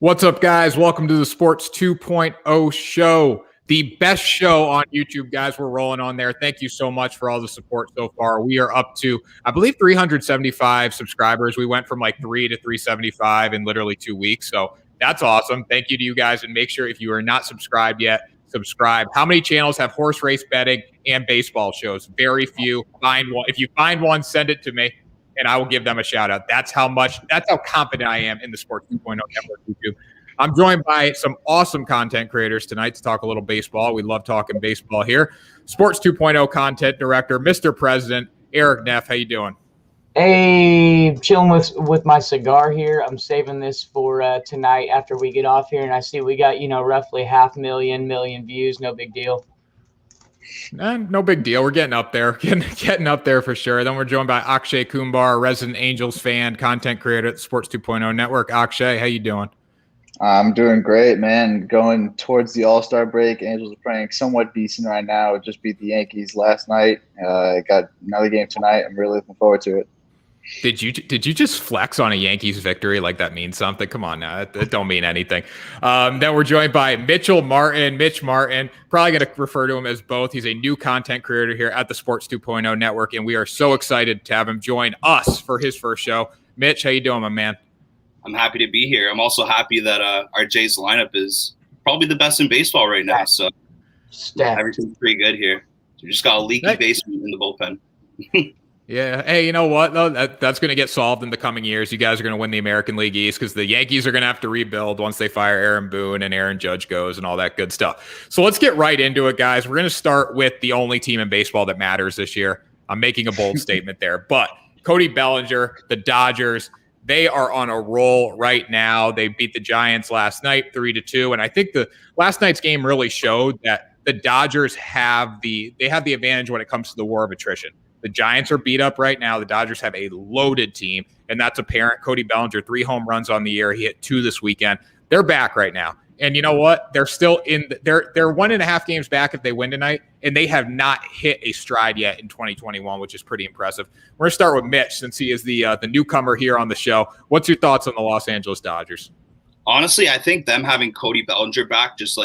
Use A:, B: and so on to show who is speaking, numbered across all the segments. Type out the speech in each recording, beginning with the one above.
A: What's up, guys? Welcome to the Sports 2.0 show, the best show on YouTube, guys. We're rolling on there. Thank you so much for all the support so far. We are up to, I believe, 375 subscribers. We went from like 3 to 375 in literally 2 weeks. So that's awesome. Thank you to you guys. And make sure if you are not subscribed yet, subscribe. How many channels have horse race betting and baseball shows? Very few. Find one. If you find one, send it to me, and I will give them a shout out. That's how confident I am in the Sports 2.0 network YouTube. I'm joined by some awesome content creators tonight to talk a little baseball. We love talking baseball here. Sports 2.0 content director, Mr. President, Erik Neff. How you doing?
B: Hey, chilling with my cigar here. I'm saving this for tonight after we get off here, and I see we got, roughly 500,000 views. No big deal.
A: No big deal. We're getting up there, getting up there for sure. Then we're joined by Akshay Kumbar, resident Angels fan, content creator at the Sports 2.0 network. Akshay, how you doing?
C: I'm doing great, man. Going towards the All-Star break. Angels are playing somewhat decent right now. Just beat the Yankees last night. Got another game tonight. I'm really looking forward to it.
A: Did you just flex on a Yankees victory like that means something? Come on now, that don't mean anything. Then we're joined by Mitch Martin. Probably going to refer to him as both. He's a new content creator here at the Sports 2.0 network, and we are so excited to have him join us for his first show. Mitch, how you doing, my man?
D: I'm happy to be here. I'm also happy that our Jays lineup is probably the best in baseball right now. So everything's pretty good here. So we just got a leaky basement in the bullpen.
A: Yeah. Hey, you know what? No, that's going to get solved in the coming years. You guys are going to win the American League East because the Yankees are going to have to rebuild once they fire Aaron Boone and Aaron Judge goes and all that good stuff. So let's get right into it, guys. We're going to start with the only team in baseball that matters this year. I'm making a bold statement there. But Cody Bellinger, the Dodgers, they are on a roll right now. They beat the Giants last night 3-2. And I think the last night's game really showed that the Dodgers have the advantage when it comes to the war of attrition. The Giants are beat up right now. The Dodgers have a loaded team, and that's apparent. Cody Bellinger, 3 home runs on the year. He hit 2 this weekend. They're back right now. And you know what? They're still they're 1.5 games back if they win tonight, and they have not hit a stride yet in 2021, which is pretty impressive. We're going to start with Mitch since he is the newcomer here on the show. What's your thoughts on the Los Angeles Dodgers?
D: Honestly, I think them having Cody Bellinger back just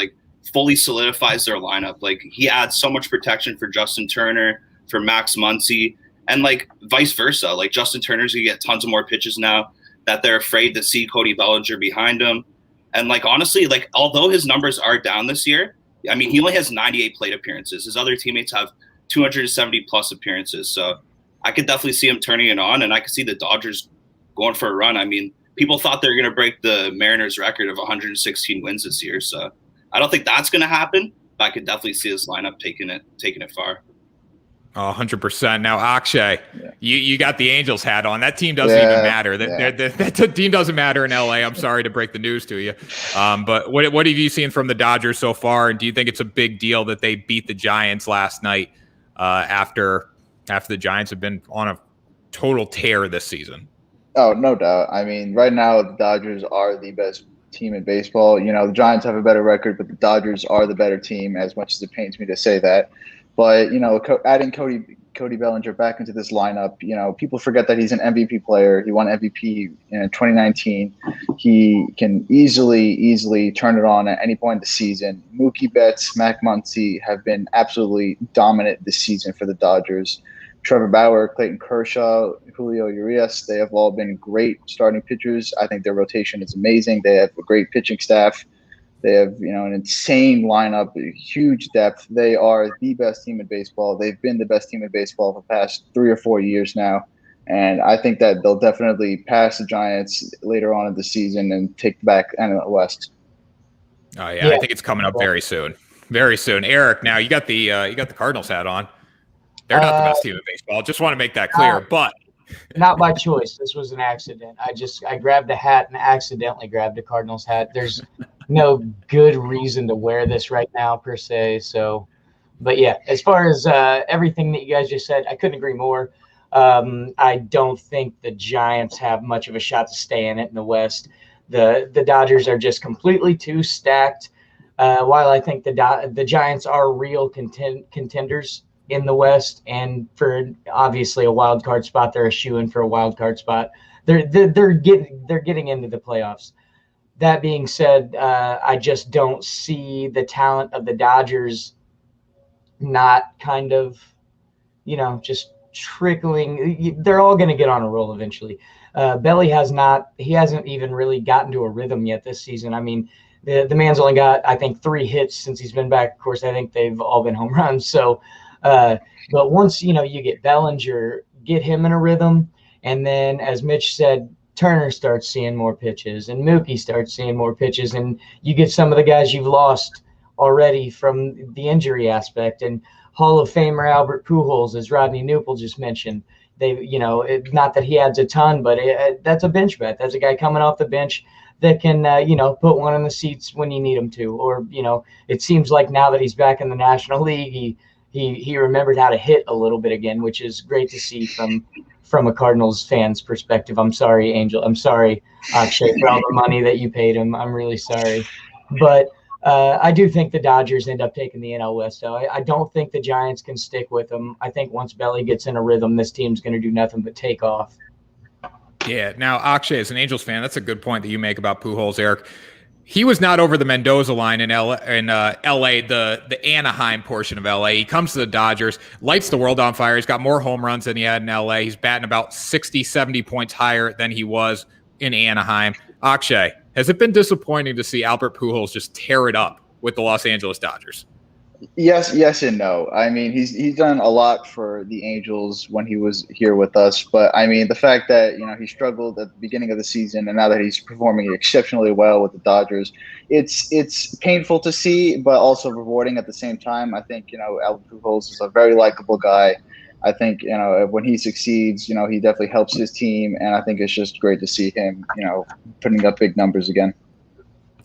D: fully solidifies their lineup. He adds so much protection for Justin Turner, for Max Muncy, and vice versa. Justin Turner's gonna get tons of more pitches now that they're afraid to see Cody Bellinger behind him. And honestly, although his numbers are down this year, I mean, he only has 98 plate appearances. His other teammates have 270 plus appearances. So I could definitely see him turning it on, and I could see the Dodgers going for a run. I mean, people thought they were going to break the Mariners record of 116 wins this year. So I don't think that's going to happen, but I could definitely see his lineup taking it far.
A: 100%. Now, Akshay, you got the Angels hat on. That team doesn't even matter. That team doesn't matter in LA. I'm sorry to break the news to you. But what have you seen from the Dodgers so far? And do you think it's a big deal that they beat the Giants last night after the Giants have been on a total tear this season?
C: Oh, no doubt. I mean, right now, the Dodgers are the best team in baseball. The Giants have a better record, but the Dodgers are the better team, as much as it pains me to say that. But, adding Cody Bellinger back into this lineup, people forget that he's an MVP player. He won MVP in 2019. He can easily turn it on at any point in the season. Mookie Betts, Max Muncy have been absolutely dominant this season for the Dodgers. Trevor Bauer, Clayton Kershaw, Julio Urias, they have all been great starting pitchers. I think their rotation is amazing. They have a great pitching staff. They have, an insane lineup, huge depth. They are the best team in baseball. They've been the best team in baseball for the past 3 or 4 years now. And I think that they'll definitely pass the Giants later on in the season and take back NL West.
A: Oh, yeah. I think it's coming up very soon. Very soon. Erik, now you got the Cardinals hat on. They're not the best team in baseball. Just want to make that clear. But
B: not by choice. This was an accident. I grabbed the hat and accidentally grabbed the Cardinals hat. There's no good reason to wear this right now per se. So, but yeah, as far as everything that you guys just said, I couldn't agree more. I don't think the Giants have much of a shot to stay in it in the West. The Dodgers are just completely too stacked. While I think the Giants are real contenders in the West, and for obviously a wild card spot, they're a shoo-in for a wild card spot. They're getting into the playoffs. that being said, I just don't see the talent of the Dodgers not kind of, just trickling. They're all going to get on a roll eventually. Belly hasn't even really gotten to a rhythm yet this season. I mean, the man's only got, I think, 3 hits since he's been back. Of course, I think they've all been home runs. So, but once, you get Bellinger, get him in a rhythm. And then, as Mitch said, Turner starts seeing more pitches and Mookie starts seeing more pitches. And you get some of the guys you've lost already from the injury aspect. And Hall of Famer Albert Pujols, as Rodney Newpel just mentioned, not that he adds a ton, but that's a bench bet. That's a guy coming off the bench that can, put one in the seats when you need him to. Or, it seems like now that he's back in the National League, he remembered how to hit a little bit again, which is great to see from a Cardinals fan's perspective. I'm sorry, Angel. I'm sorry, Akshay, for all the money that you paid him. I'm really sorry. But I do think the Dodgers end up taking the NL West. So I don't think the Giants can stick with them. I think once Belly gets in a rhythm, this team's going to do nothing but take off.
A: Yeah. Now, Akshay, as an Angels fan, that's a good point that you make about Pujols, Erik. He was not over the Mendoza line in LA, the Anaheim portion of LA. He comes to the Dodgers, lights the world on fire. He's got more home runs than he had in LA. He's batting about 60, 70 points higher than he was in Anaheim. Akshay, has it been disappointing to see Albert Pujols just tear it up with the Los Angeles Dodgers?
C: Yes and no. I mean, he's done a lot for the Angels when he was here with us, but I mean, the fact that he struggled at the beginning of the season, and now that he's performing exceptionally well with the Dodgers, it's painful to see, but also rewarding at the same time. I think Albert Pujols is a very likable guy. I think when he succeeds, he definitely helps his team, and I think it's just great to see him putting up big numbers again.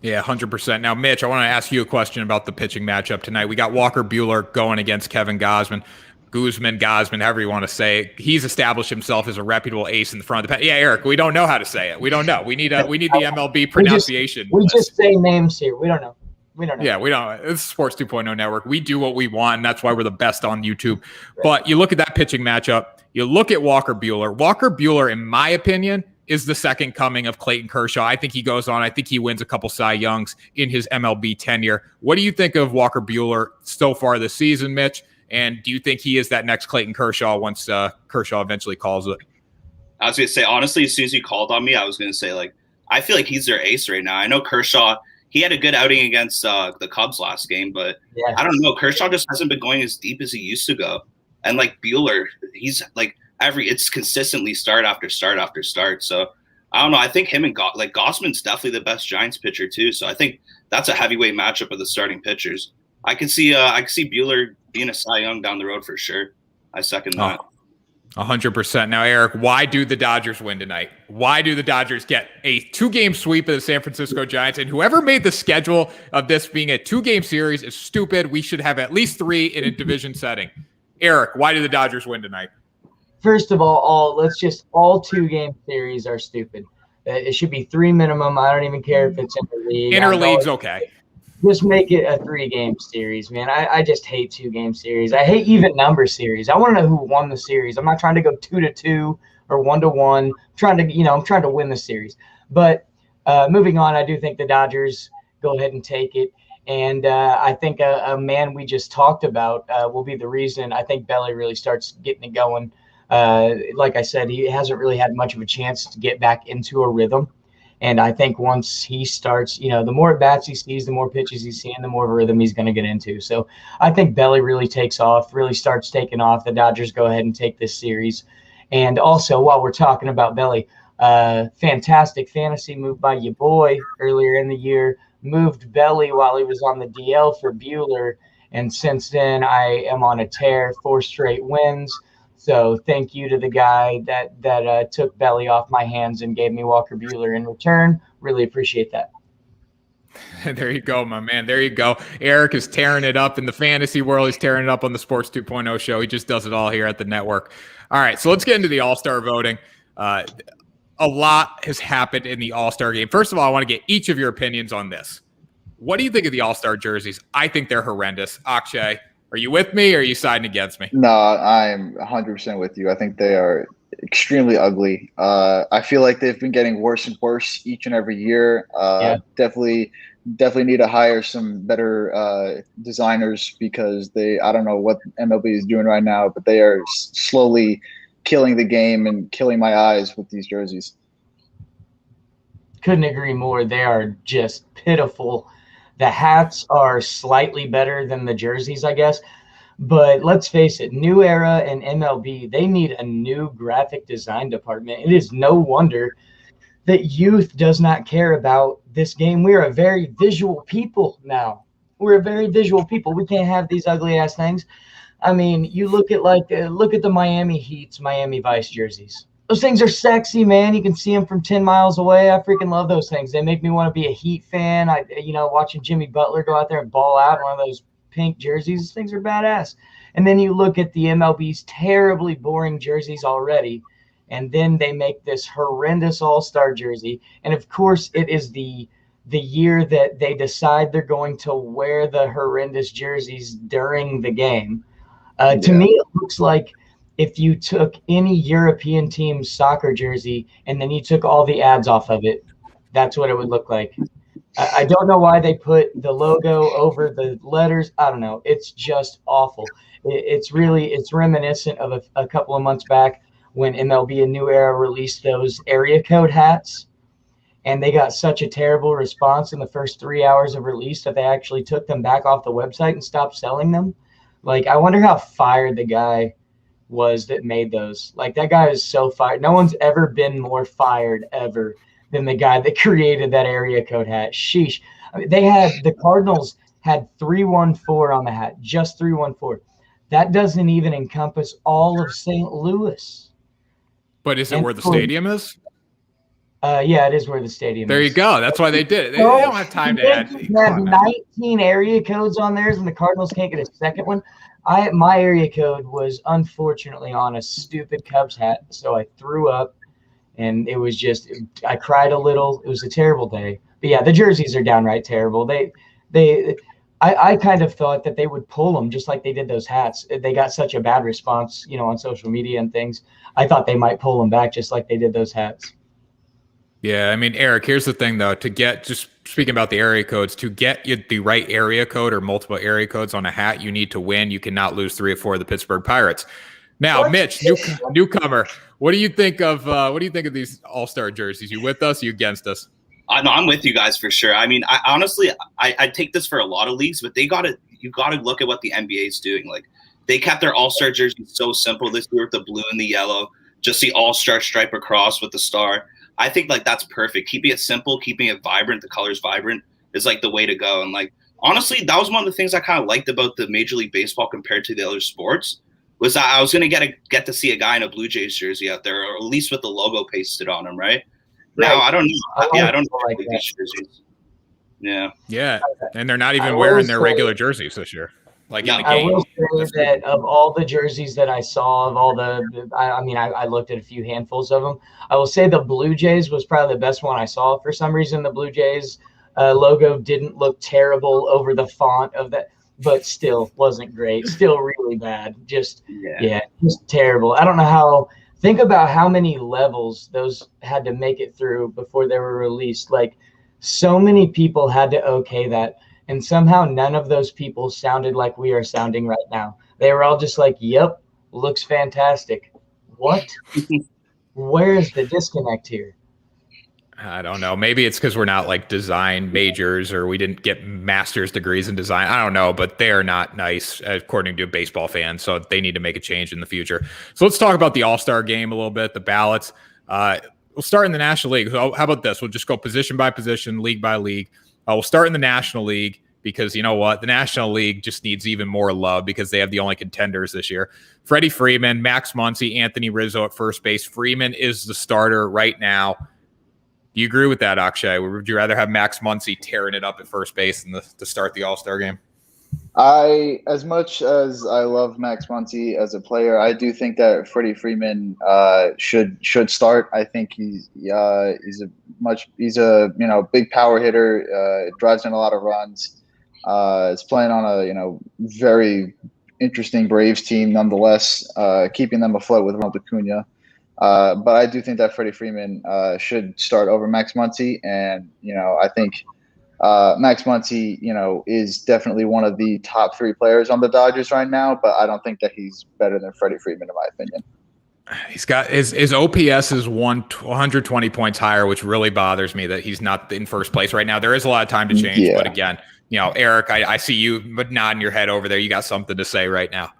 A: Yeah, 100%. Now, Mitch, I want to ask you a question about the pitching matchup tonight. We got Walker Buehler going against Kevin Gausman, however you want to say it. He's established himself as a reputable ace in the front of the pack. Yeah, Erik, we don't know how to say it. We don't know. We need the MLB pronunciation.
B: We just say names here. We don't know.
A: Yeah, we don't. It's Sports 2.0 Network. We do what we want, and that's why we're the best on YouTube. Right. But you look at that pitching matchup. You look at Walker Buehler. Walker Buehler, in my opinion, is the second coming of Clayton Kershaw. I think he goes on. I think he wins a couple Cy Youngs in his MLB tenure. What do you think of Walker Buehler so far this season, Mitch? And do you think he is that next Clayton Kershaw once Kershaw eventually calls it?
D: I was going to say, honestly, as soon as you called on me, I was going to say, I feel like he's their ace right now. I know Kershaw, he had a good outing against the Cubs last game, but yeah. I don't know. Kershaw just hasn't been going as deep as he used to go. And Buehler, he's it's consistently start after start after start. So I don't know. I think him and Gausman's definitely the best Giants pitcher too. So I think that's a heavyweight matchup of the starting pitchers. I can see Buehler being a Cy Young down the road for sure. I second that.
A: 100%. Now, Erik, why do the Dodgers win tonight? Why do the Dodgers get a 2-game sweep of the San Francisco Giants? And whoever made the schedule of this being a 2-game series is stupid. We should have at least 3 in a division setting. Erik, why do the Dodgers win tonight?
B: First of all, all 2-game series are stupid. It should be 3 minimum. I don't even care if it's interleague.
A: Interleague's okay.
B: Just make it a 3-game series, man. I just hate 2-game series. I hate even number series. I want to know who won the series. I'm not trying to go 2-2 or 1-1. I'm trying to win the series. But moving on, I do think the Dodgers go ahead and take it. And I think a man we just talked about will be the reason I think Belly really starts getting it going. Like I said, he hasn't really had much of a chance to get back into a rhythm. And I think once he starts, the more at bats he sees, the more pitches he's seeing, the more of a rhythm he's going to get into. So I think Belly really takes off, really starts taking off. The Dodgers go ahead and take this series. And also, while we're talking about Belly, fantastic fantasy move by your boy earlier in the year. Moved Belly while he was on the DL for Buehler. And since then, I am on a tear, 4 straight wins. So thank you to the guy that took Belly off my hands and gave me Walker Buehler in return. Really appreciate that.
A: There you go, my man. There you go. Erik is tearing it up in the fantasy world. He's tearing it up on the Sports 2.0 show. He just does it all here at the network. All right, so let's get into the All-Star voting. A lot has happened in the All-Star game. First of all, I want to get each of your opinions on this. What do you think of the All-Star jerseys? I think they're horrendous. Akshay, are you with me or are you siding against me?
C: No, I'm 100% with you. I think they are extremely ugly. I feel like they've been getting worse and worse each and every year. Definitely need to hire some better designers because I don't know what MLB is doing right now, but they are slowly killing the game and killing my eyes with these jerseys.
B: Couldn't agree more. They are just pitiful. The hats are slightly better than the jerseys, I guess. But let's face it, New Era and MLB, they need a new graphic design department. It is no wonder that youth does not care about this game. We're a very visual people now. We're a very visual people. We can't have these ugly ass things. I mean, you look at look at the Miami Heat's Miami Vice jerseys. Those things are sexy, man. You can see them from 10 miles away. I freaking love those things. They make me want to be a Heat fan. Watching Jimmy Butler go out there and ball out in one of those pink jerseys. These things are badass. And then you look at the MLB's terribly boring jerseys already, and then they make this horrendous all-star jersey. And of course, it is the year that they decide they're going to wear the horrendous jerseys during the game. To me, it looks like if you took any European team's soccer jersey and then you took all the ads off of it, that's what it would look like. I don't know why they put the logo over the letters. I don't know. It's just awful. It's reminiscent of a couple of months back when MLB and New Era released those area code hats, and they got such a terrible response in the first 3 hours of release that they actually took them back off the website and stopped selling them. Like, I wonder how fired the guy was that made those. Like, that guy is so fired. No one's ever been more fired ever than the guy that created that area code hat. Sheesh. I mean, the Cardinals had 314 on the hat, just 314. That doesn't even encompass all of St. Louis.
A: But is it where the stadium is?
B: Yeah, it is where the stadium is.
A: There you go. That's why they did it. They don't have time to add.
B: They have 19 area codes on theirs, and the Cardinals can't get a second one. My area code was unfortunately on a stupid Cubs hat, so I threw up, and it was just I cried a little. It was a terrible day. But yeah, the jerseys are downright terrible. I kind of thought that they would pull them just like they did those hats. They got such a bad response, on social media and things. I thought they might pull them back just like they did those hats.
A: Yeah, I mean, Erik, here's the thing, though. Just speaking about the area codes, to get you the right area code or multiple area codes on a hat, you need to win. You cannot lose 3 or 4 of the Pittsburgh Pirates. Now, Mitch, newcomer, what do you think of these All-Star jerseys? You with us? Or you against us?
D: No, I'm with you guys for sure. I mean, I take this for a lot of leagues, but you got to look at what the NBA is doing. Like, they kept their All-Star jerseys so simple this year with the blue and the yellow, just the All-Star stripe across with the star. I think that's perfect. Keeping it simple, keeping it vibrant, the colors vibrant is the way to go. And honestly, that was one of the things I kind of liked about the Major League Baseball compared to the other sports was that I was going to get to see a guy in a Blue Jays jersey out there, or at least with the logo pasted on him, right? Now, I don't know. I don't know these jerseys. Yeah. Yeah.
A: And they're not even wearing their regular jerseys this year. In the game.
B: I will say that of all the jerseys that I saw, I looked at a few handfuls of them. I will say the Blue Jays was probably the best one I saw. For some reason, the Blue Jays logo didn't look terrible over the font of that, but still wasn't great. Still really bad. Just terrible. I don't know how. Think about how many levels those had to make it through before they were released. So many people had to okay that. And somehow none of those people sounded like we are sounding right now. They were all just like, yep, looks fantastic. What? Where is the disconnect here?
A: I don't know. Maybe it's because we're not design majors or we didn't get master's degrees in design. I don't know, but they are not nice according to baseball fans. So they need to make a change in the future. So let's talk about the All-Star game a little bit, the ballots. We'll start in the National League. So how about this? We'll just go position by position, league by league. We'll start in the National League because you know what? The National League just needs even more love because they have the only contenders this year. Freddie Freeman, Max Muncy, Anthony Rizzo at first base. Freeman is the starter right now. Do you agree with that, Akshay? Would you rather have Max Muncy tearing it up at first base to start the All-Star game?
C: As much as I love Max Muncy as a player, I do think that Freddie Freeman should start. I think he's a big power hitter, drives in a lot of runs. Is playing on a very interesting Braves team nonetheless, keeping them afloat with Ronald Acuna. But I do think that Freddie Freeman should start over Max Muncy. And, I think Max Muncy, is definitely one of the top 3 players on the Dodgers right now, but I don't think that he's better than Freddie Freeman, in my opinion.
A: He's got his OPS is 120 points higher, which really bothers me that he's not in first place right now. There is a lot of time to change, but again, Erik, I see you nodding your head over there. You got something to say right now.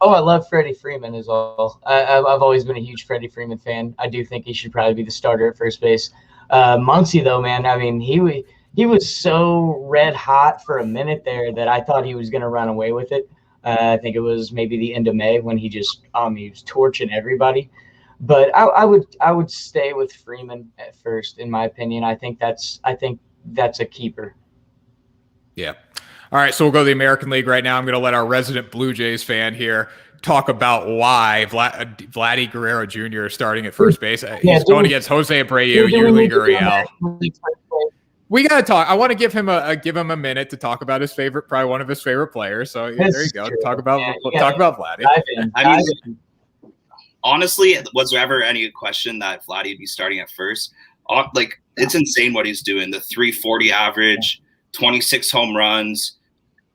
B: Oh, I love Freddie Freeman as well. I've always been a huge Freddie Freeman fan. I do think he should probably be the starter at first base. Muncy, though, man, I mean, he was so red hot for a minute there that I thought he was going to run away with it. I think it was maybe the end of May when he was torching everybody. But I would stay with Freeman at first, in my opinion. I think that's a keeper.
A: Yeah. All right, so we'll go to the American League right now. I'm going to let our resident Blue Jays fan here talk about why Vladdy Guerrero Jr. is starting at first base. He's going against Jose Abreu, Yuli Gurriel. We got to talk. I want to give him a minute to talk about his favorite, probably one of his favorite players. So there you go. True. Talk about Vladdy.
D: I mean, honestly, was there ever any question that Vladdy would be starting at first? Like, it's insane what he's doing. The 340 average, 26 home runs,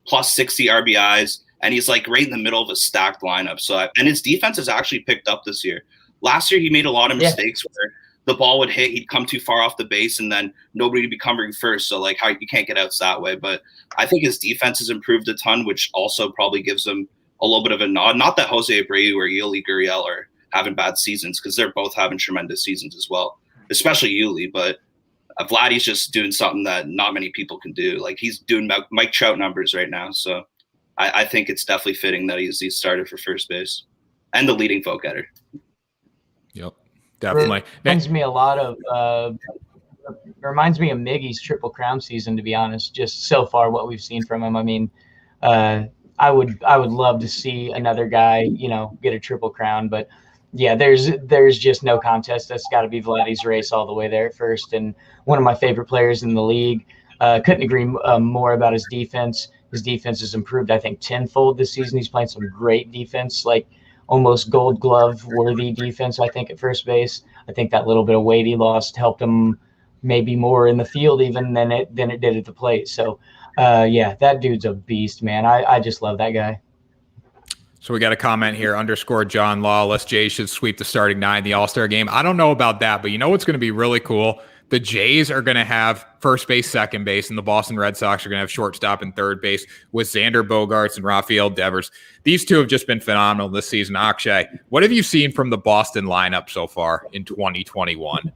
D: plus 60 RBIs, and he's like right in the middle of a stacked lineup. So, and his defense has actually picked up this year. Last year, he made a lot of mistakes where the ball would hit, he'd come too far off the base, and then nobody would be covering first. So, like, how you can't get outs that way. But I think his defense has improved a ton, which also probably gives him a little bit of a nod. Not that Jose Abreu or Yuli Gurriel are having bad seasons, because they're both having tremendous seasons as well, especially Yuli. But Vladdy's just doing something that not many people can do. Like, he's doing Mike Trout numbers right now. So I think it's definitely fitting that he's started for first base and the leading vote getter.
A: Yep. Definitely.
B: Reminds me of Miggy's Triple Crown season, to be honest, just so far what we've seen from him. I mean, I would love to see another guy, get a Triple Crown, but yeah, there's just no contest. That's got to be Vladdy's race all the way there at first. And one of my favorite players in the league. Couldn't agree more about his defense. His defense has improved, I think, tenfold this season. He's playing some great defense, like almost Gold Glove worthy defense, I think, at first base. I think that little bit of weight he lost helped him maybe more in the field even than it did at the plate. So, yeah, that dude's a beast, man. I just love that guy.
A: So we got a comment here, _John Lawless. Jays should sweep the starting 9 the All-Star game. I don't know about that, but you know what's going to be really cool? The Jays are going to have first base, second base, and the Boston Red Sox are going to have shortstop and third base with Xander Bogaerts and Rafael Devers. These two have just been phenomenal this season. Akshay, what have you seen from the Boston lineup so far in 2021?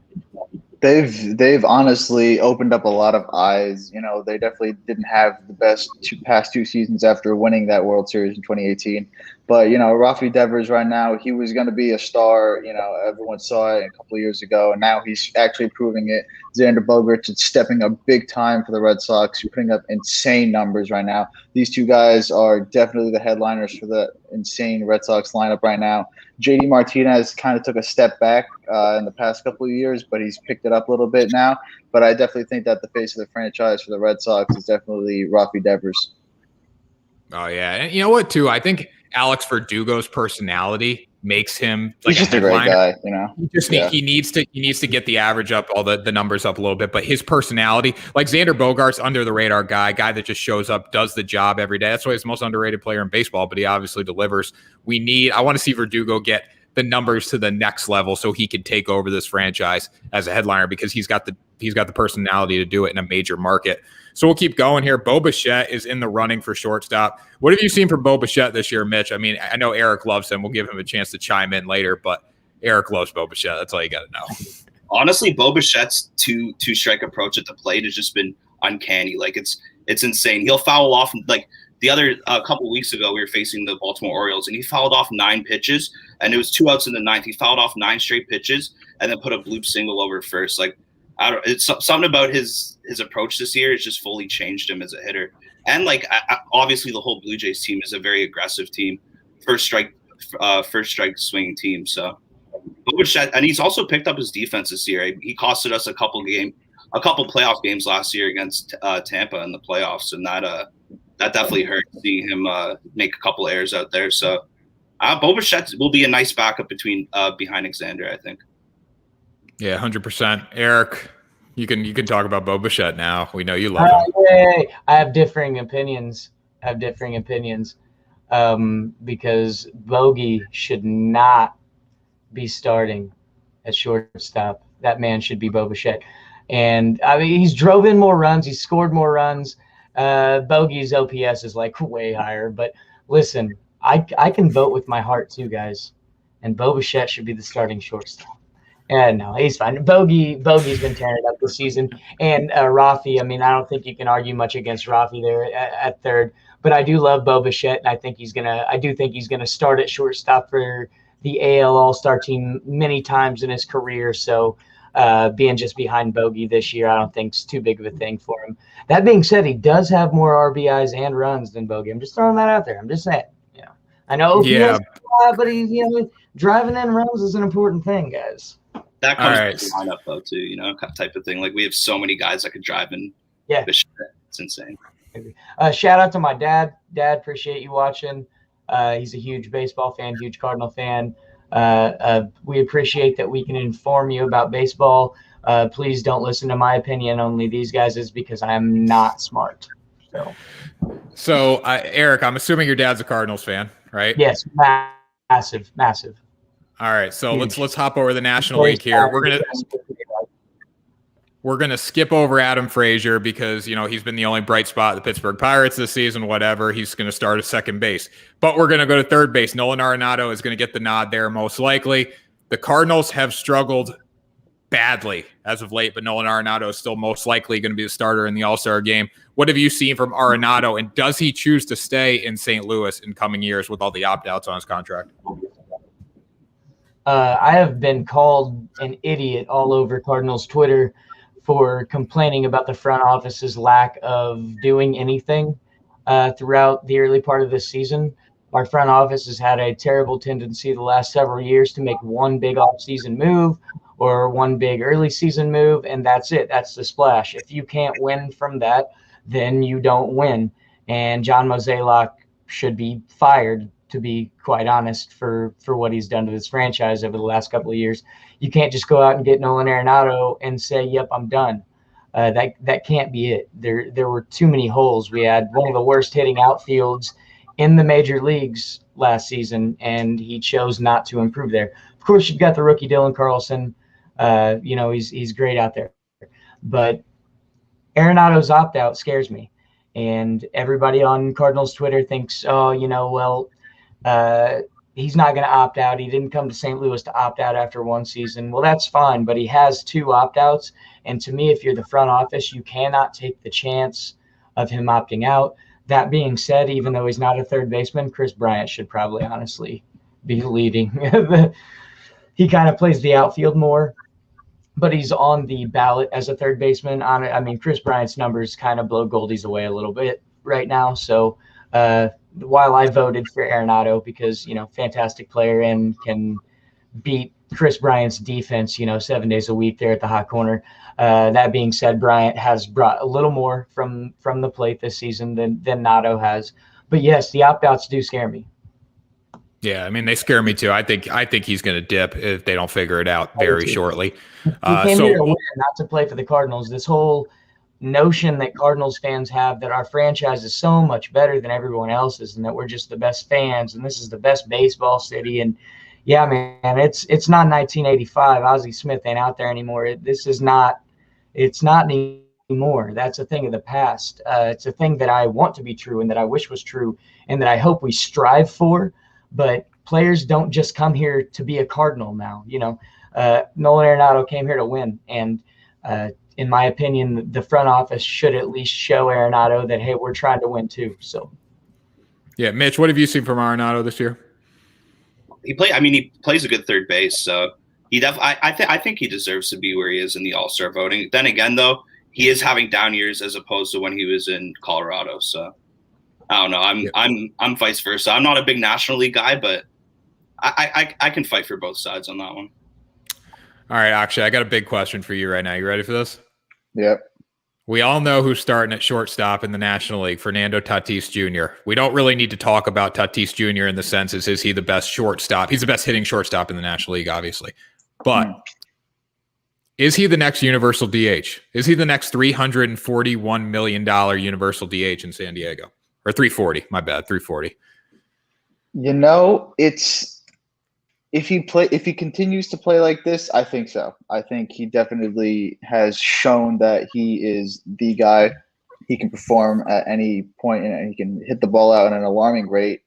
C: They've honestly opened up a lot of eyes. They definitely didn't have the best past 2 seasons after winning that World Series in 2018. But, Rafi Devers right now, he was going to be a star. Everyone saw it a couple of years ago, and now he's actually proving it. Xander Bogaerts is stepping up big time for the Red Sox, putting up insane numbers right now. These two guys are definitely the headliners for the insane Red Sox lineup right now. JD Martinez kind of took a step back in the past couple of years, but he's picked it up a little bit now. But I definitely think that the face of the franchise for the Red Sox is definitely Rafi Devers.
A: Oh, yeah. And you know what, too? I think Alex Verdugo's personality makes him like
C: he's just a great guy,
A: He needs to get the average up, all the numbers up a little bit, but his personality, like Xander Bogaerts, under the radar guy that just shows up, does the job every day. That's why he's the most underrated player in baseball, but he obviously delivers. I want to see Verdugo get the numbers to the next level so he can take over this franchise as a headliner, because he's got the personality to do it in a major market. So we'll keep going here. Bo Bichette is in the running for shortstop. What have you seen from Bo Bichette this year, Mitch? I mean, I know Erik loves him. We'll give him a chance to chime in later, but Erik loves Bo Bichette. That's all you got to know.
D: Honestly, Bo Bichette's two-strike approach at the plate has just been uncanny. Like, it's insane. He'll foul off, like, a couple weeks ago, we were facing the Baltimore Orioles, and he fouled off 9 pitches, and it was 2 outs in the 9th. He fouled off 9 straight pitches, and then put a bloop single over first. Like, it's something about his approach this year has just fully changed him as a hitter. And like, obviously, the whole Blue Jays team is a very aggressive team, first strike swinging team. So, and he's also picked up his defense this year. He costed us a couple playoff games last year against Tampa in the playoffs, and that definitely hurt seeing him make a couple errors out there. So Bo Bichette will be a nice backup behind Alexander, I think.
A: Yeah, 100%. Erik, you can talk about Bo Bichette now. We know you love him.
B: Hey, I have differing opinions. Because Bogey should not be starting at shortstop. That man should be Bo Bichette. And I mean, he's drove in more runs. He's scored more runs. Bogey's OPS is like way higher. But listen, I can vote with my heart too, guys. And Bo Bichette should be the starting shortstop. And no, he's fine. Bogey's been tearing it up this season. And Rafi, I mean, I don't think you can argue much against Rafi there at third. But I do love Bo Bichette, and I do think he's gonna start at shortstop for the AL All-Star team many times in his career. So being just behind Bogey this year, I don't think is too big of a thing for him. That being said, he does have more RBIs and runs than Bogey. I'm just throwing that out there. I'm just saying. I know.
A: Yeah.
B: But he's driving in runs is an important thing, guys.
D: That comes with the lineup, though, too, type of thing. Like, we have so many guys that could drive in.
B: Yeah.
D: It's insane.
B: Shout out to my dad. Dad, appreciate you watching. He's a huge baseball fan, huge Cardinal fan. We appreciate that we can inform you about baseball. Please don't listen to my opinion, only these guys, is because I am not smart.
A: So Erik, I'm assuming your dad's a Cardinals fan, right?
B: Yes, massive.
A: All right, so
B: Huge.
A: let's hop over the National League here. We're gonna skip over Adam Frazier because he's been the only bright spot of the Pittsburgh Pirates this season. Whatever, he's gonna start at second base, but we're gonna go to third base. Nolan Arenado is gonna get the nod there most likely. The Cardinals have struggled badly as of late, but Nolan Arenado is still most likely going to be the starter in the All-Star game. What have you seen from Arenado, and does he choose to stay in St. Louis in coming years with all the opt-outs on his contract?
B: I have been called an idiot all over Cardinals Twitter for complaining about the front office's lack of doing anything throughout the early part of this season. Our front office has had a terrible tendency the last several years to make one big off-season move or one big early season move, and that's it. That's the splash. If you can't win from that, then you don't win. And John Mozeliak should be fired, to be quite honest, for what he's done to this franchise over the last couple of years. You can't just go out and get Nolan Arenado and say, yep, I'm done. That can't be it. There were too many holes. We had one of the worst hitting outfields in the major leagues last season, and he chose not to improve there. Of course, you've got the rookie Dylan Carlson. He's great out there. But Arenado's opt-out scares me. And everybody on Cardinals Twitter thinks, he's not going to opt out. He didn't come to St. Louis to opt out after one season. Well, that's fine, but he has 2 opt-outs. And to me, if you're the front office, you cannot take the chance of him opting out. That being said, even though he's not a third baseman, Chris Bryant should probably honestly be leading. He kind of plays the outfield more, but he's on the ballot as a third baseman. Chris Bryant's numbers kind of blow Goldie's away a little bit right now. So while I voted for Arenado because, fantastic player and can beat Chris Bryant's defense, 7 days a week there at the hot corner. That being said, Bryant has brought a little more from the plate this season than Nato has. But yes, the opt-outs do scare me.
A: Yeah, they scare me too. I think he's going to dip if they don't figure it out very shortly.
B: He came here to win, not to play for the Cardinals. This whole notion that Cardinals fans have that our franchise is so much better than everyone else's and that we're just the best fans and this is the best baseball city. And yeah, man, it's not 1985. Ozzie Smith ain't out there anymore. It's not anymore. That's a thing of the past. It's a thing that I want to be true and that I wish was true and that I hope we strive for. But players don't just come here to be a Cardinal now. Nolan Arenado came here to win. And in my opinion, the front office should at least show Arenado that, hey, we're trying to win too. So,
A: yeah, Mitch, what have you seen from Arenado this year?
D: He plays a good third base. So I think he deserves to be where he is in the All-Star voting. Then again, though, he is having down years as opposed to when he was in Colorado. So I don't know. I'm vice versa. I'm not a big National League guy, but I can fight for both sides on that one.
A: All right, Akshay, I got a big question for you right now. You ready for this?
C: Yep.
A: We all know who's starting at shortstop in the National League, Fernando Tatis Jr. We don't really need to talk about Tatis Jr. in the sense is he the best shortstop? He's the best hitting shortstop in the National League, obviously. But is he the next universal DH? Is he the next $341 million universal DH in San Diego? Or 340, my bad, 340.
C: You know, if he continues to play like this, I think so. I think he definitely has shown that he is the guy. He can perform at any point, and he can hit the ball out at an alarming rate.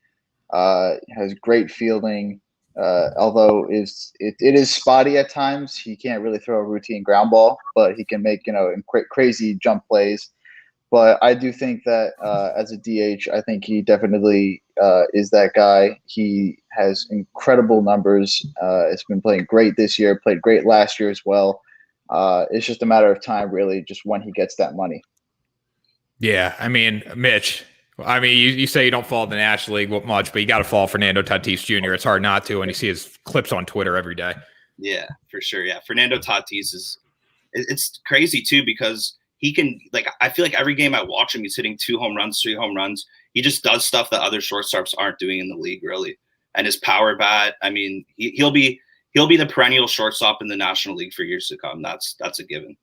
C: Has great fielding, although it is spotty at times. He can't really throw a routine ground ball, but he can make crazy jump plays. But I do think that as a DH, I think he definitely is that guy. He has incredible numbers. It's been playing great this year, played great last year as well. It's just a matter of time, really, just when he gets that money.
A: Yeah, I mean, Mitch, you say you don't follow the National League much, but you got to follow Fernando Tatis Jr. It's hard not to, and you see his clips on Twitter every day.
D: Yeah, for sure. Yeah, Fernando Tatis it's crazy, too, because he can, I feel like every game I watch him, he's hitting 2 home runs, 3 home runs. He just does stuff that other shortstops aren't doing in the league, really. And his power bat, I mean, he'll be the perennial shortstop in the National League for years to come. That's a given.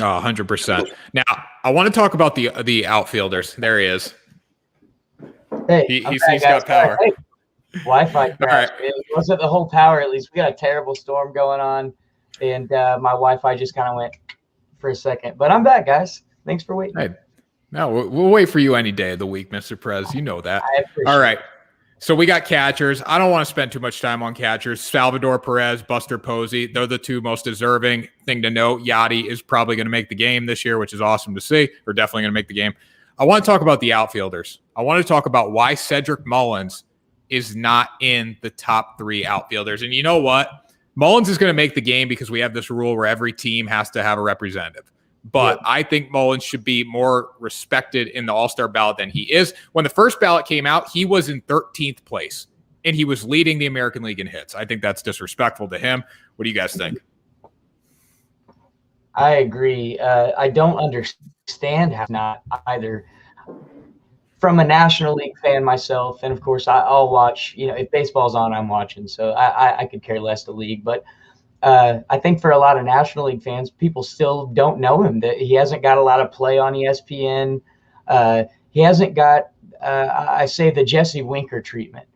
A: Oh, 100%. Now, I want to talk about the outfielders. There he is.
B: Hey,
A: he's got power.
B: Hey, Wi-Fi crash.
A: Right.
B: It wasn't the whole tower, at least. We got a terrible storm going on, and my Wi-Fi just kind of went for a second, but I'm back, guys. Thanks for waiting.
A: Hey, no, we'll wait for you any day of the week, Mr. Prez. You know that. All right. So we got catchers. I don't want to spend too much time on catchers. Salvador Perez, Buster Posey, they're the 2 most deserving. Thing to note, Yachty is probably going to make the game this year, which is awesome to see. We're definitely going to make the game. I want to talk about the outfielders. I want to talk about why Cedric Mullins is not in the top 3 outfielders. And you know what? Mullins is going to make the game because we have this rule where every team has to have a representative. But I think Mullins should be more respected in the All-Star ballot than he is. When the first ballot came out, he was in 13th place, and he was leading the American League in hits. I think that's disrespectful to him. What do you guys think?
B: I agree. I don't understand how not either. From a National League fan myself, and of course I'll watch, if baseball's on, I'm watching. So I could care less the league. But I think for a lot of National League fans, people still don't know him. That he hasn't got a lot of play on ESPN. He hasn't got, I say, the Jesse Winker treatment.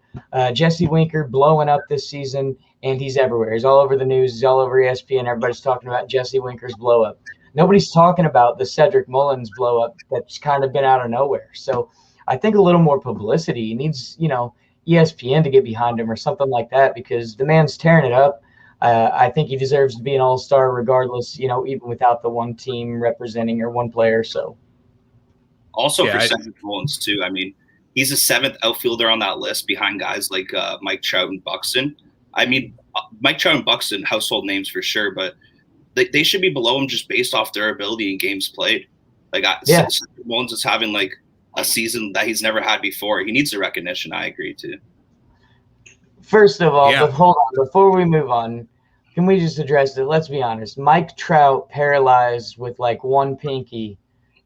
B: Jesse Winker blowing up this season, and he's everywhere. He's all over the news. He's all over ESPN. Everybody's talking about Jesse Winker's blow up. Nobody's talking about the Cedric Mullins blow up that's kind of been out of nowhere. So I think a little more publicity. He needs, ESPN to get behind him or something like that, because the man's tearing it up. I think he deserves to be an all-star regardless, even without the one team representing or one player. So
D: also for Cedric Mullins too, I mean, he's the 7th outfielder on that list behind guys like Mike Trout and Buxton. I mean, Mike Trout and Buxton, household names for sure, but they should be below him just based off their ability in games played. Cedric Mullins is having a season that he's never had before. He needs the recognition. I agree too.
B: First of all, but hold on, before we move on, can we just address it? Let's be honest. Mike Trout, paralyzed with one pinky,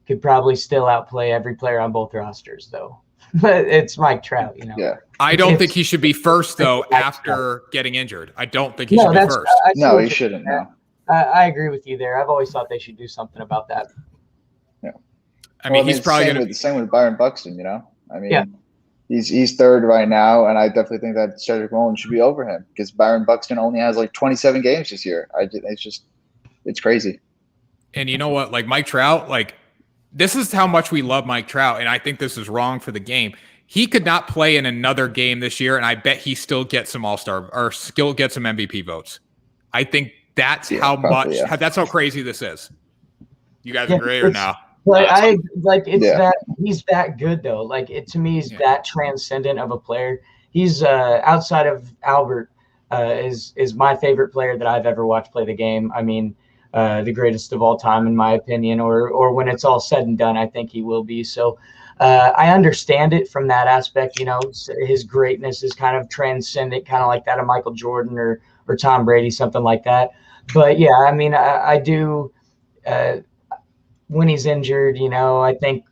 B: could probably still outplay every player on both rosters, though. But it's Mike Trout,
C: Yeah.
A: I don't think he should be first, though, after getting injured. I don't think he should be first.
C: No, he shouldn't. No.
B: I agree with you there. I've always thought they should do something about that.
C: Yeah.
A: I mean, he's probably going to
C: – same with Byron Buxton, I mean, he's 3rd right now, and I definitely think that Cedric Mullins should be over him because Byron Buxton only has 27 games this year. It's crazy.
A: And you know what? Mike Trout, this is how much we love Mike Trout, and I think this is wrong for the game. He could not play in another game this year, and I bet he still gets some All-Star or still get some MVP votes. I think that's that's how crazy this is. You guys agree or no?
B: But he's that good though. To me, he's that transcendent of a player. He's outside of Albert is my favorite player that I've ever watched play the game. I mean, the greatest of all time in my opinion, or when it's all said and done, I think he will be. So I understand it from that aspect. His greatness is kind of transcendent, kind of like that of Michael Jordan or Tom Brady, something like that. But yeah, I mean, I do. when he's injured, I think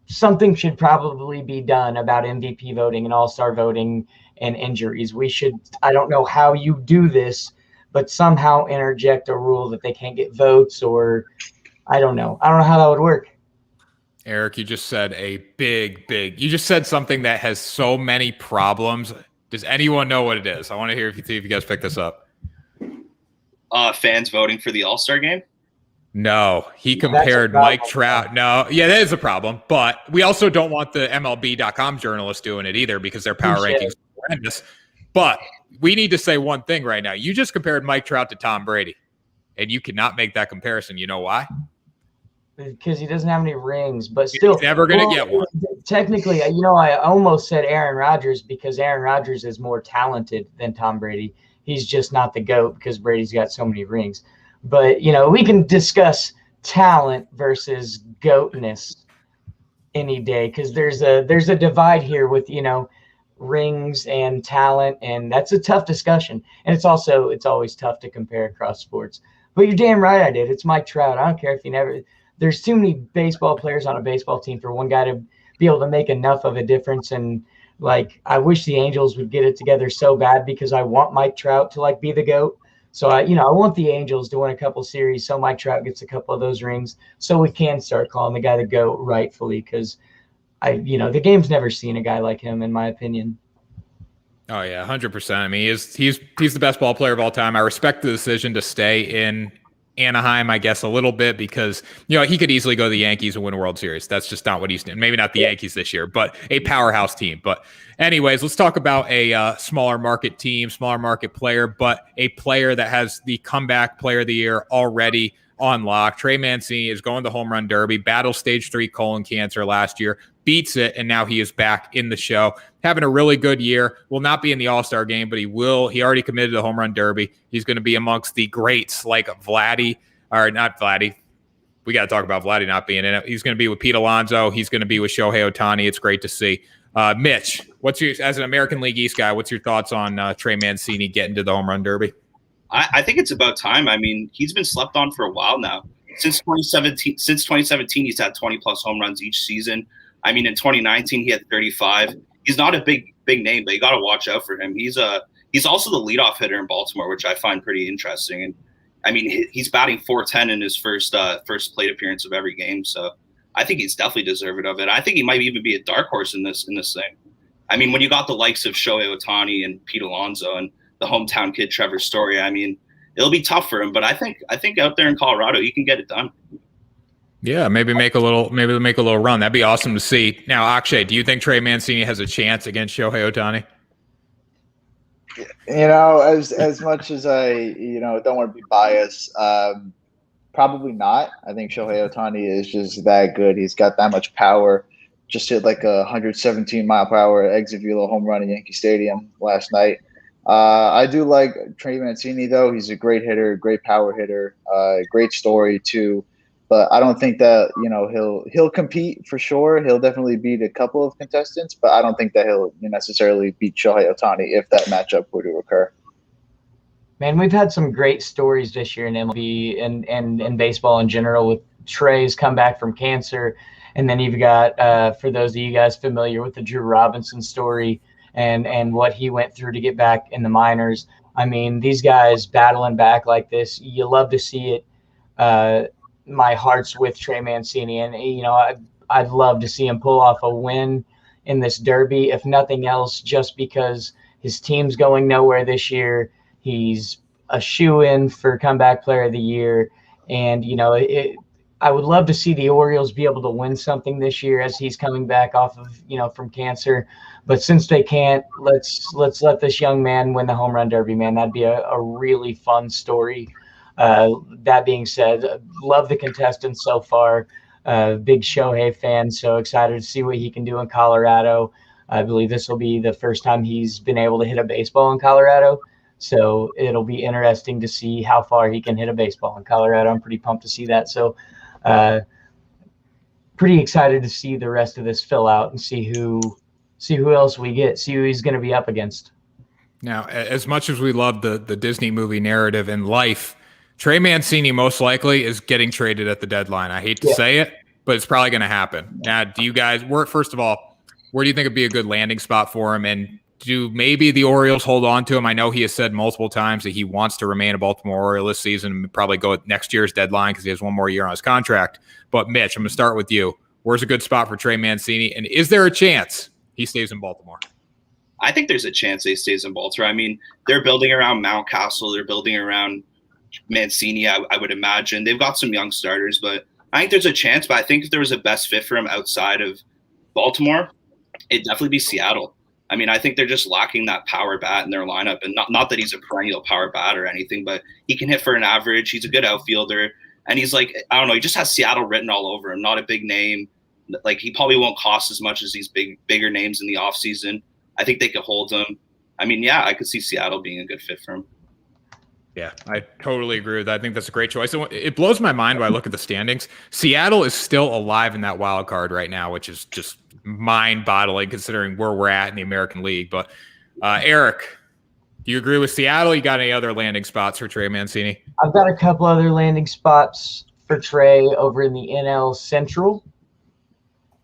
B: something should probably be done about MVP voting and all-star voting and injuries. I don't know how you do this, but somehow interject a rule that they can't get votes, or I don't know. I don't know how that would work.
A: Erik, you just said you just said something that has so many problems. Does anyone know what it is? I want to hear if you guys pick this up.
D: Fans voting for the All-Star game?
A: No, he compared Mike Trout. No, yeah, that is a problem. But we also don't want the MLB.com journalists doing it either because their power rankings are horrendous. But we need to say one thing right now. You just compared Mike Trout to Tom Brady, and you cannot make that comparison. You know why?
B: Because he doesn't have any rings, but still.
A: He's never going to get one.
B: Technically, I almost said Aaron Rodgers because Aaron Rodgers is more talented than Tom Brady. He's just not the GOAT because Brady's got so many rings. But, we can discuss talent versus GOATness any day because there's a divide here with, rings and talent, and that's a tough discussion. And it's always tough to compare across sports. But you're damn right I did. It's Mike Trout. I don't care if there's too many baseball players on a baseball team for one guy to be able to make enough of a difference. And, I wish the Angels would get it together so bad because I want Mike Trout to, be the GOAT. So, I want the Angels to win a couple series so Mike Trout gets a couple of those rings so we can start calling the guy the GOAT rightfully because, the game's never seen a guy like him, in my opinion.
A: Oh, yeah, 100%. I mean, he's the best ball player of all time. I respect the decision to stay in Anaheim, I guess, a little bit because, he could easily go to the Yankees and win a World Series. That's just not what he's doing. Maybe not the Yankees this year, but a powerhouse team. But anyways, let's talk about a smaller market team, smaller market player, but a player that has the comeback player of the year already on lock. Trey Mancini is going to home run derby, battled stage 3 colon cancer last year, beats it, and now he is back in the show, having a really good year. Will not be in the All-Star game, but he already committed to the home run derby. He's going to be amongst the greats like Vladdy, or not Vladdy. We got to talk about Vladdy not being in it. He's going to be with Pete Alonso. He's going to be with Shohei Ohtani. It's great to see. Mitch, as an American League East guy, what's your thoughts on Trey Mancini getting to the home run derby?
D: I think it's about time. I mean, he's been slept on for a while now. Since 2017, he's had 20-plus home runs each season. I mean, in 2019, he had 35. He's not a big name, but you got to watch out for him. He's also the leadoff hitter in Baltimore, which I find pretty interesting. And I mean, he's batting .410 in his first plate appearance of every game. So I think he's definitely deserving of it. I think he might even be a dark horse in this thing. I mean, when you got the likes of Shohei Ohtani and Pete Alonso and the hometown kid Trevor Story, I mean, it'll be tough for him. But I think out there in Colorado, he can get it done.
A: Yeah, maybe make a little run. That'd be awesome to see. Now, Akshay, do you think Trey Mancini has a chance against Shohei Ohtani?
C: As much as I, don't want to be biased, probably not. I think Shohei Ohtani is just that good. He's got that much power. Just hit like a 117-mile-per-hour exit velo home run in Yankee Stadium last night. I do like Trey Mancini, though. He's a great hitter, great power hitter, great story, too. But I don't think that, he'll compete for sure. He'll definitely beat a couple of contestants, but I don't think that he'll necessarily beat Shohei Ohtani if that matchup were to occur.
B: Man, we've had some great stories this year in MLB and baseball in general with Trey's comeback from cancer. And then you've got, for those of you guys familiar with the Drew Robinson story and what he went through to get back in the minors. I mean, these guys battling back like this, you love to see it. My heart's with Trey Mancini, and I'd love to see him pull off a win in this derby, if nothing else, just because his team's going nowhere this year. He's a shoo-in for comeback player of the year, and I would love to see the Orioles be able to win something this year as he's coming back off of from cancer. But since they can't, let's let this young man win the home run derby, man. That'd be a really fun story. That being said, love the contestants so far. Big Shohei fan, so excited to see what he can do in Colorado. I believe this will be the first time he's been able to hit a baseball in Colorado. So it'll be interesting to see how far he can hit a baseball in Colorado. I'm pretty pumped to see that. So pretty excited to see the rest of this fill out and see who else we get, see who he's going to be up against.
A: Now, as much as we love the Disney movie narrative in life, Trey Mancini most likely is getting traded at the deadline. I hate to say it, but it's probably going to happen. Now, do you guys first of all, where do you think would be a good landing spot for him? And do maybe the Orioles hold on to him? I know he has said multiple times that he wants to remain a Baltimore Oriole this season and probably go at next year's deadline because he has one more year on his contract. But Mitch, I'm going to start with you. Where's a good spot for Trey Mancini? And is there a chance he stays in Baltimore?
D: I think there's a chance he stays in Baltimore. I mean, they're building around Mountcastle. They're building around Mancini, I would imagine. They've got some young starters, but I think there's a chance. But I think if there was a best fit for him outside of Baltimore, it'd definitely be Seattle. I mean, I think they're just lacking that power bat in their lineup. And not that he's a perennial power bat or anything, but he can hit for an average. He's a good outfielder. And he's like, I don't know, he just has Seattle written all over him. Not a big name. Like, he probably won't cost as much as these bigger names in the offseason. I think they could hold him. I mean, yeah, I could see Seattle being a good fit for him.
A: Yeah, I totally agree with that. I think that's a great choice. It blows my mind when I look at the standings. Seattle is still alive in that wild card right now, which is just mind-boggling considering where we're at in the American League. But Erik, do you agree with Seattle? You got any other landing spots for Trey Mancini?
B: I've got a couple other landing spots for Trey over in the NL Central.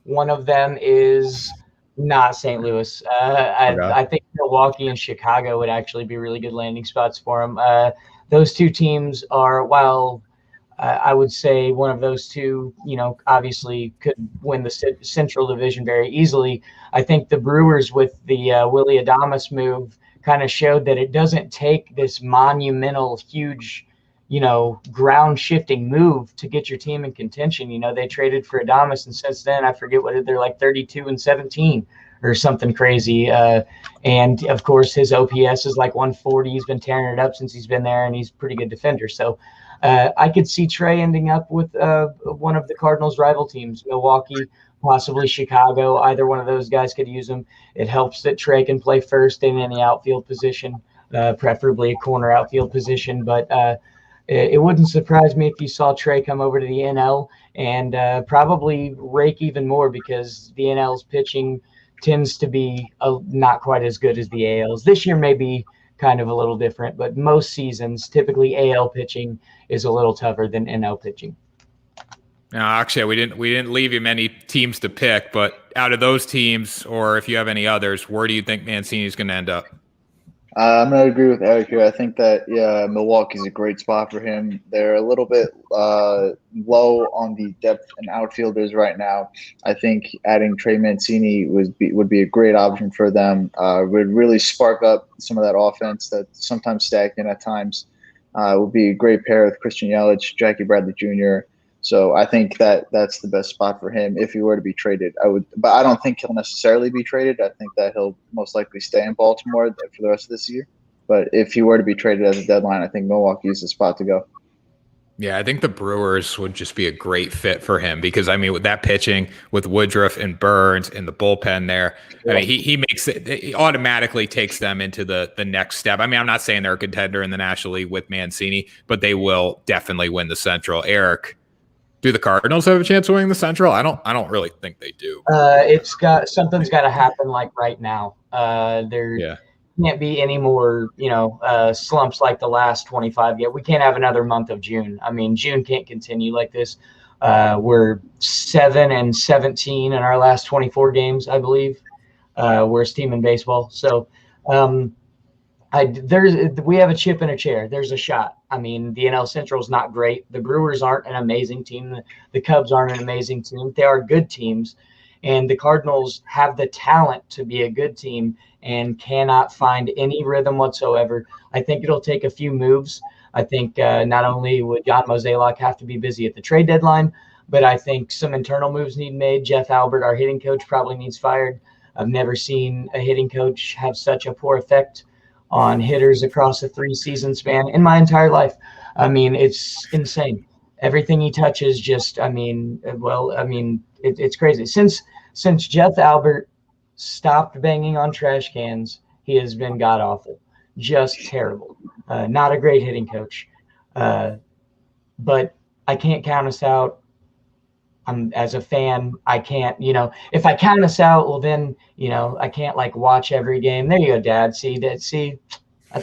B: One of them is not St. Louis. I think Milwaukee and Chicago would actually be really good landing spots for him. Those two teams are, while I would say one of those two, obviously could win the Central Division very easily. I think the Brewers with the Willy Adames move kind of showed that it doesn't take this monumental, huge, ground shifting move to get your team in contention. They traded for Adames, and since then, I forget what they're like 32-17 or something crazy. And of course, his OPS is like 140. He's been tearing it up since he's been there, and he's a pretty good defender. So I could see Trey ending up with one of the Cardinals' rival teams, Milwaukee, possibly Chicago. Either one of those guys could use him. It helps that Trey can play first in any outfield position, preferably a corner outfield position. But it wouldn't surprise me if you saw Trey come over to the NL and probably rake even more, because the NL's pitching tends to be not quite as good as the AL's. This year may be kind of a little different, but most seasons, typically AL pitching is a little tougher than NL pitching.
A: Now, Akshay, we didn't leave you many teams to pick, but out of those teams, or if you have any others, where do you think Mancini is going to end up?
C: I'm going to agree with Erik here. I think that Milwaukee's a great spot for him. They're a little bit low on the depth and outfielders right now. I think adding Trey Mancini would be a great option for them. Would really spark up some of that offense that's sometimes stagnant at times. Would be a great pair with Christian Yelich, Jackie Bradley Jr. So I think that's the best spot for him if he were to be traded. But I don't think he'll necessarily be traded. I think that he'll most likely stay in Baltimore for the rest of this year. But if he were to be traded as a deadline, I think Milwaukee is the spot to go.
A: Yeah, I think the Brewers would just be a great fit for him because, I mean, with that pitching, with Woodruff and Burns and the bullpen there, I mean, he automatically takes them into the next step. I mean, I'm not saying they're a contender in the National League with Mancini, but they will definitely win the Central. Erik, do the Cardinals have a chance of winning the Central? I don't really think they do.
B: Something's got to happen like right now. There can't be any more, slumps like the last 25 yet. We can't have another month of June. I mean, June can't continue like this. We're 7-17 in our last 24 games, I believe. Worst team in baseball. So we have a chip in a chair. There's a shot. I mean, the NL Central is not great. The Brewers aren't an amazing team. The Cubs aren't an amazing team. They are good teams. And the Cardinals have the talent to be a good team and cannot find any rhythm whatsoever. I think it'll take a few moves. I think not only would Jan Mozeliak have to be busy at the trade deadline, but I think some internal moves need made. Jeff Albert, our hitting coach, probably needs fired. I've never seen a hitting coach have such a poor effect on hitters across a 3-season span in my entire life. I mean, it's insane. Everything he touches just, it's crazy. Since Jeff Albert stopped banging on trash cans, he has been god-awful. Just terrible. Not a great hitting coach. But I can't count us out. As a fan, I can't, if I count us out, well then, I can't watch every game. There you go, Dad. See, that's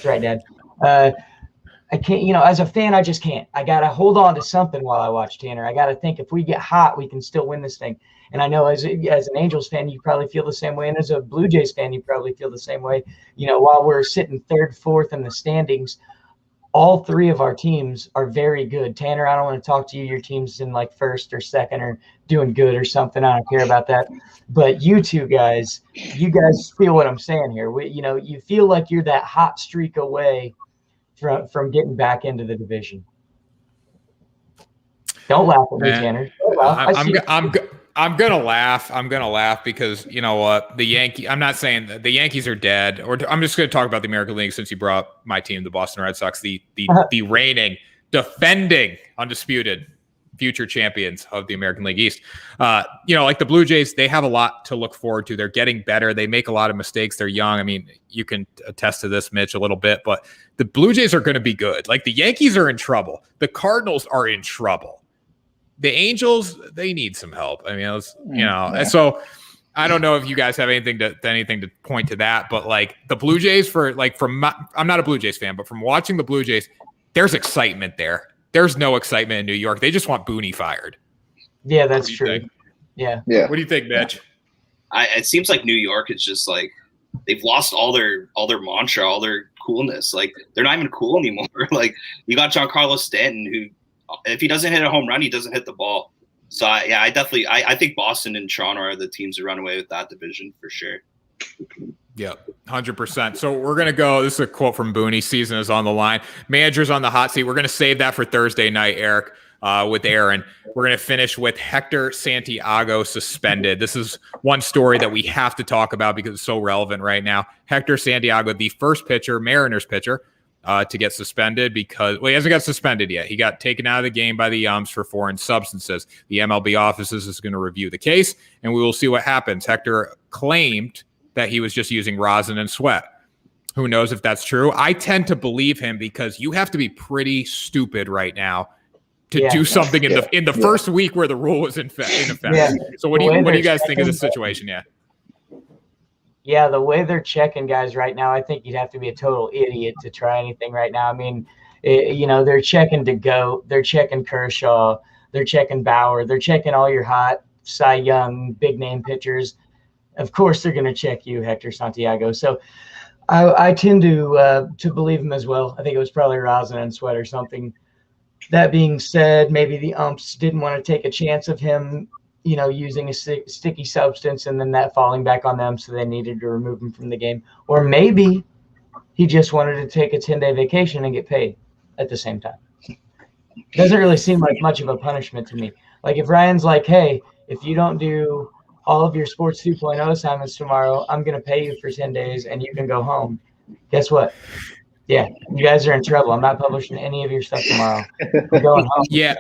B: right, Dad. I can't, as a fan, I just can't. I got to hold on to something while I watch Tanner. I got to think if we get hot, we can still win this thing. And I know as an Angels fan, you probably feel the same way. And as a Blue Jays fan, you probably feel the same way. While we're sitting third, fourth in the standings, all three of our teams are very good. Tanner, I don't want to talk to you. Your team's in like first or second or doing good or something. I don't care about that. But you guys feel what I'm saying here. You feel like you're that hot streak away from getting back into the division. Don't laugh at me, Tanner.
A: I'm gonna laugh. I'm gonna laugh because you know what? I'm not saying that the Yankees are dead, or I'm just gonna talk about the American League since you brought up my team, the Boston Red Sox, the reigning, defending, undisputed future champions of the American League East. Like the Blue Jays, they have a lot to look forward to. They're getting better. They make a lot of mistakes. They're young. I mean, you can attest to this, Mitch, a little bit, but the Blue Jays are going to be good. Like the Yankees are in trouble. The Cardinals are in trouble. The Angels, they need some help. I mean, so I don't know if you guys have anything to point to that, but like the Blue Jays I'm not a Blue Jays fan, but from watching the Blue Jays, there's excitement there. There's no excitement in New York. They just want Boone fired.
B: Yeah, that's true. Yeah.
A: What do you think, Mitch?
D: It seems like New York is just like they've lost all their mantra, all their coolness. Like they're not even cool anymore. Like you got Giancarlo Stanton, who if he doesn't hit a home run, he doesn't hit the ball. So I think Boston and Toronto are the teams that run away with that division for sure.
A: Yeah, 100%. So we're going to go. This is a quote from Boone. Season is on the line. Manager's on the hot seat. We're going to save that for Thursday night, Erik, with Aaron. We're going to finish with Hector Santiago suspended. This is one story that we have to talk about because it's so relevant right now. Hector Santiago, the first pitcher, Mariners pitcher, to get suspended because, he hasn't got suspended yet. He got taken out of the game by the umps for foreign substances. The MLB offices is going to review the case, and we will see what happens. Hector claimed that he was just using rosin and sweat. Who knows if that's true? I tend to believe him because you have to be pretty stupid right now to do something in the first week where the rule was in effect. Yeah. So what do you guys think of this situation? Yeah.
B: Yeah, the way they're checking guys right now, I think you'd have to be a total idiot to try anything right now. I mean, they're checking DeGoat, they're checking Kershaw, they're checking Bauer, they're checking all your hot Cy Young, big name pitchers. Of course, they're going to check you, Hector Santiago. So I tend to believe him as well. I think it was probably rosin and sweat or something. That being said, maybe the umps didn't want to take a chance of him, using a sticky substance and then that falling back on them, so they needed to remove him from the game. Or maybe he just wanted to take a 10-day vacation and get paid at the same time. Doesn't really seem like much of a punishment to me. Like if Ryan's like, hey, if you don't do all of your Sports 2.0 assignments tomorrow, I'm going to pay you for 10 days and you can go home. Guess what? Yeah, you guys are in trouble. I'm not publishing any of your stuff tomorrow. I'm going home.
A: Yeah.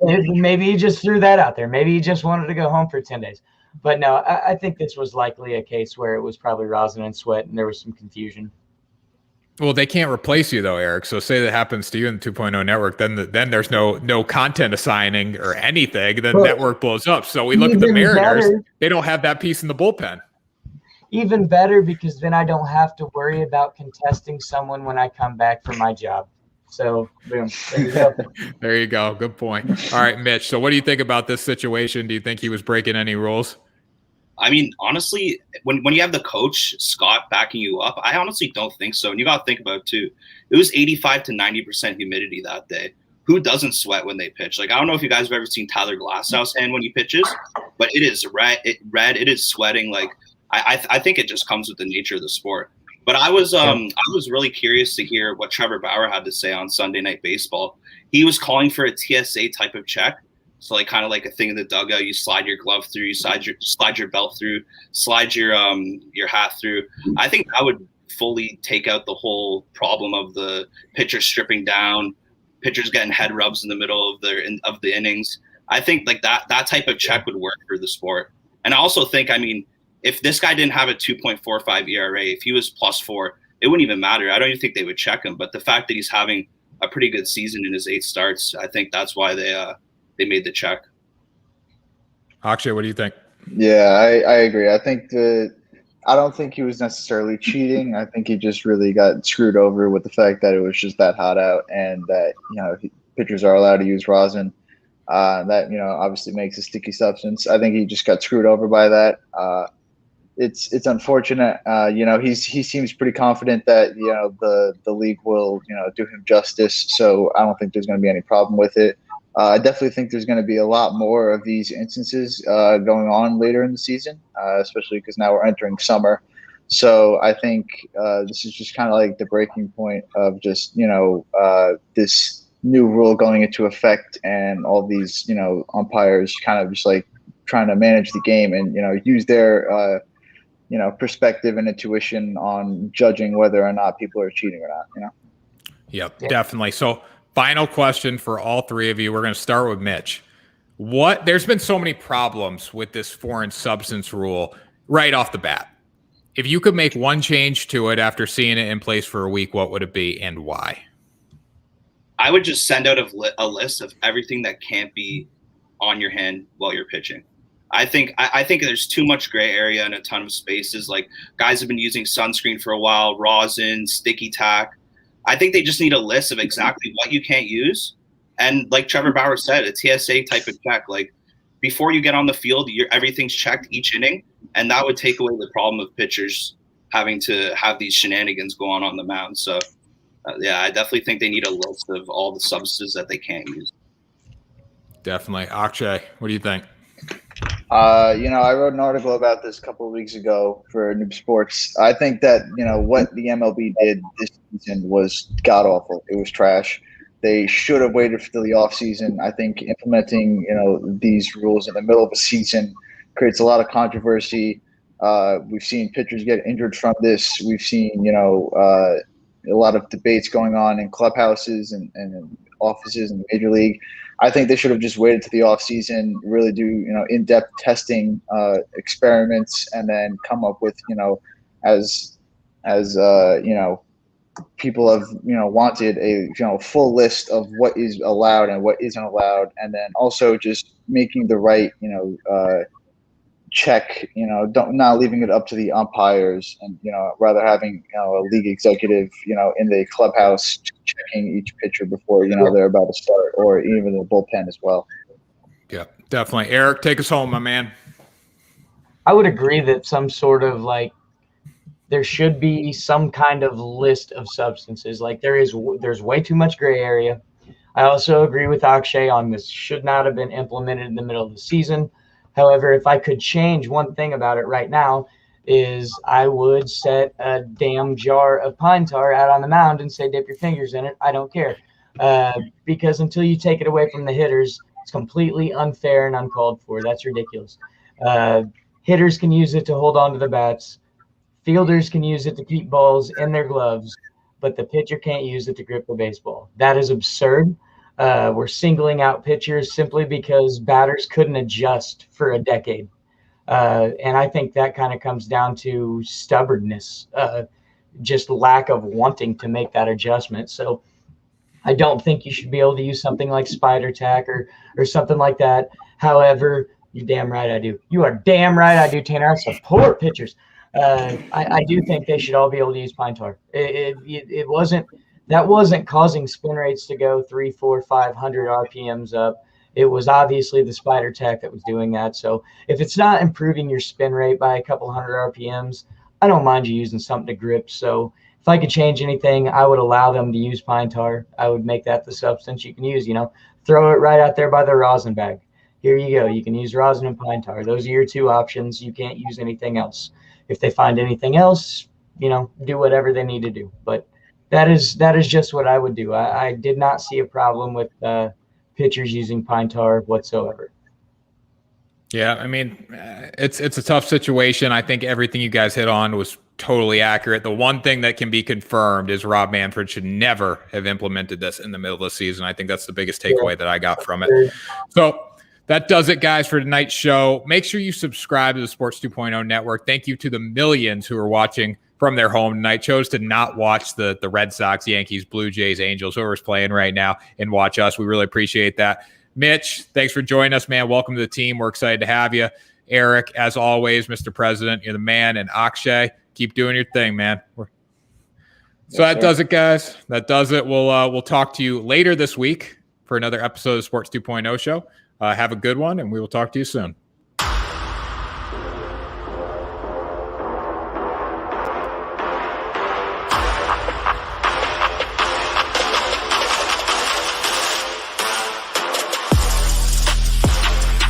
B: Maybe he just threw that out there. Maybe he just wanted to go home for 10 days. But no, I think this was likely a case where it was probably rosin and sweat and there was some confusion.
A: Well, they can't replace you though, Erik. So say that happens to you in the 2.0 network, then there's no content assigning or anything. The network blows up. So we look at the Mariners. They don't have that piece in the bullpen.
B: Even better, because then I don't have to worry about contesting someone when I come back from my job. So, boom. There you go.
A: There you go. Good point. All right, Mitch. So what do you think about this situation? Do you think he was breaking any rules?
D: I mean, honestly, when you have the coach, Scott, backing you up, I honestly don't think so. And you got to think about it, too. It was 85 to 90% humidity that day. Who doesn't sweat when they pitch? Like, I don't know if you guys have ever seen Tyler Glasnow's hand when he pitches, but it is red. It is sweating. Like, I think it just comes with the nature of the sport. But I was really curious to hear what Trevor Bauer had to say on Sunday Night Baseball. He was calling for a TSA type of check. So like kind of like a thing in the dugout, you slide your glove through, you slide your belt through, slide your hat through. I think that would fully take out the whole problem of the pitcher stripping down, pitchers getting head rubs in the middle of the innings. I think like that type of check would work for the sport. And I also think, I mean, if this guy didn't have a 2.45 ERA, if he was +4, it wouldn't even matter. I don't even think they would check him. But the fact that he's having a pretty good season in his 8 starts, I think that's why they made the check.
A: Akshay, what do you think?
C: Yeah, I agree. I think I don't think he was necessarily cheating. I think he just really got screwed over with the fact that it was just that hot out, and that pitchers are allowed to use rosin. That obviously makes a sticky substance. I think he just got screwed over by that. It's unfortunate. He seems pretty confident that the league will do him justice. So I don't think there's going to be any problem with it. I definitely think there's going to be a lot more of these instances going on later in the season, especially because now we're entering summer. So I think this is just kind of like the breaking point of just this new rule going into effect, and all these umpires kind of just like trying to manage the game and use their perspective and intuition on judging whether or not people are cheating or not.
A: Yep, definitely. So final question for all three of you. We're going to start with Mitch. There's been so many problems with this foreign substance rule right off the bat. If you could make one change to it after seeing it in place for a week, what would it be and why?
D: I would just send out a list of everything that can't be on your hand while you're pitching. I think there's too much gray area and a ton of spaces. Like, guys have been using sunscreen for a while, rosin, sticky tack. I think they just need a list of exactly what you can't use. And like Trevor Bauer said, a TSA type of check. Like, before you get on the field, everything's checked each inning, and that would take away the problem of pitchers having to have these shenanigans going on the mound. So, I definitely think they need a list of all the substances that they can't use.
A: Definitely. Akshay, what do you think?
C: I wrote an article about this a couple of weeks ago for Noob Sports. I think that, what the MLB did this season was god-awful. It was trash. They should have waited for the offseason. I think implementing, these rules in the middle of a season creates a lot of controversy. We've seen pitchers get injured from this. We've seen, a lot of debates going on in clubhouses and offices in the major league. I think they should have just waited to the off season, really do in-depth testing experiments, and then come up with as people have wanted a full list of what is allowed and what isn't allowed, and then also just making the right check, not leaving it up to the umpires, and rather having a league executive in the clubhouse checking each pitcher before they're about to start, or even the bullpen as well.
A: Yeah, definitely. Erik, take us home, my man.
B: I would agree that some sort of there should be some kind of list of substances. Like, there's way too much gray area. I also agree with Akshay on this. Should not have been implemented in the middle of the season. However, if I could change one thing about it right now, is I would set a damn jar of pine tar out on the mound and say, dip your fingers in it. I don't care. Because until you take it away from the hitters, it's completely unfair and uncalled for. That's ridiculous. Hitters can use it to hold on to the bats. Fielders can use it to keep balls in their gloves, but the pitcher can't use it to grip the baseball. That is absurd. We're singling out pitchers simply because batters couldn't adjust for a decade. And I think that kind of comes down to stubbornness, just lack of wanting to make that adjustment. So I don't think you should be able to use something like spider tack or something like that. However, you're damn right I do. You are damn right I do, Tanner. I support pitchers. I do think they should all be able to use pine tar. It wasn't causing spin rates to go 300, 400, 500 RPMs up. It was obviously the spider tack that was doing that. So if it's not improving your spin rate by a couple hundred RPMs, I don't mind you using something to grip. So if I could change anything, I would allow them to use pine tar. I would make that the substance you can use. Throw it right out there by the rosin bag. Here you go. You can use rosin and pine tar. Those are your two options. You can't use anything else. If they find anything else, do whatever they need to do. But that is just what I would do. I did not see a problem with pitchers using pine tar whatsoever.
A: Yeah, I mean, it's a tough situation. I think everything you guys hit on was totally accurate. The one thing that can be confirmed is Rob Manfred should never have implemented this in the middle of the season. I think that's the biggest takeaway that I got from it. So that does it, guys, for tonight's show. Make sure you subscribe to the Sports 2.0 Network. Thank you to the millions who are watching from their home tonight, chose to not watch the Red Sox, Yankees, Blue Jays, Angels, whoever's playing right now, and watch us. We really appreciate that. Mitch, thanks for joining us, man. Welcome to the team. We're excited to have you. Erik, as always, Mr. President, you're the man, and Akshay, keep doing your thing, man. So that does it, guys. That does it. We'll talk to you later this week for another episode of Sports 2.0 show. Have a good one, and we will talk to you soon.